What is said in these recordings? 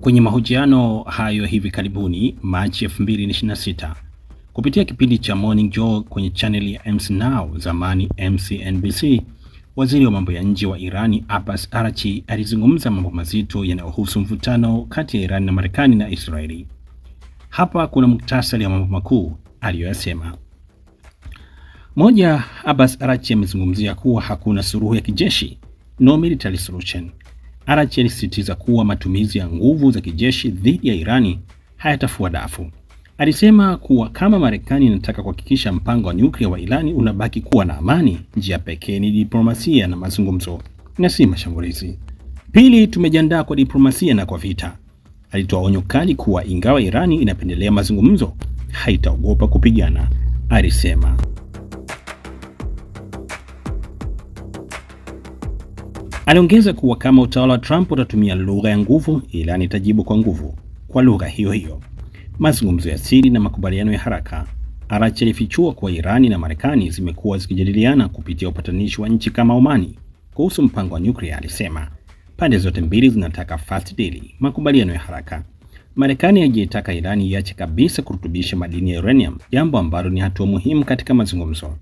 Kwenye mahojiano hayo hivi karibuni Machi 2026 kupitia kipindi cha Morning Joe kwenye channel ya MC Now, zamani MCNBC, waziri wa mambo ya nje wa Irani Abbas Araghchi alizungumza mambo mazito yanayohusu mvutano kati ya Irani na Marekani na Israeli. Hapa kuna muktasari wa mambo makuu aliyoyasema. Moja, Abbas Araghchi amezungumzia kuwa hakuna suluhu ya kijeshi, no military solution. Araghchi alisisitiza kuwa matumizi ya nguvu za kijeshi dhidi ya Irani hayatafua dafu. Alisema kuwa kama Marekani inataka kuhakikisha mpango wa nyuklia wa Irani unabaki kuwa na amani, njia pekee ni diplomasia na mazungumzo na si mashambulizi. Pili, tumejiandaa kwa diplomasia na kwa vita. Alitoa onyo kali kuwa ingawa Irani inapendelea mazungumzo, haitaogopa kupigana, alisema. Aliongeza kuwa kama utawala wa Trump utatumia lugha ya nguvu, Irani itajibu kwa nguvu kwa lugha hiyo hiyo. Mazungumzo ya siri na makubaliano ya haraka. Araghchi alifichua kuwa Irani na Marekani zimekuwa zikijadiliana kupitia upatanishi wa nchi kama Omani kuhusu mpango wa nyuklia. Alisema pande zote mbili zinataka fast deal, makubaliano ya haraka. Marekani haijataka Irani iache kabisa kurutubisha madini ya uranium, jambo ambalo ni hatua muhimu katika mazungumzo.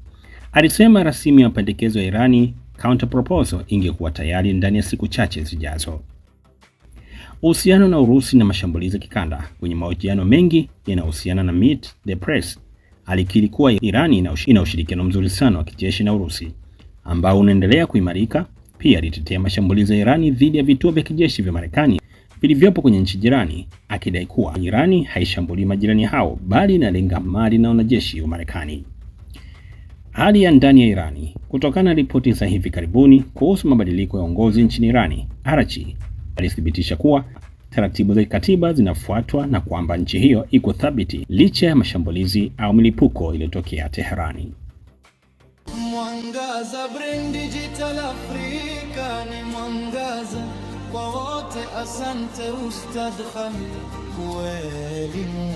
Alisema rasimu ya mapendekezo ya Irani, counter proposal, ingekuwa tayari ndani ya siku chache zijazo. Uhusiano na Urusi na mashambulizi kikanda. Kwenye mahojiano mengi yanayohusiana na Meet the Press, alikiri kuwa Irani ina ushirikiano mzuri sana wa kijeshi na Urusi ambao unaendelea kuimarika. Pia alitetea mashambulizi ya Irani dhidi ya vituo vya kijeshi vya Marekani vilivyopo kwenye nchi jirani, akidai kuwa Irani haishambulii majirani hao bali inalenga mali na wanajeshi wa Marekani. Hali ya ndani ya Irani. Kutokana na ripoti za hivi karibuni kuhusu mabadiliko ya uongozi nchini Irani, Araghchi alithibitisha kuwa taratibu za katiba zinafuatwa na kwamba nchi hiyo iko thabiti licha ya mashambulizi au milipuko iliyotokea Teherani. Mwangaza Brain Digital Africa ni mwangaza kwa wote. Asante Ustadh Khalid kwa elimu.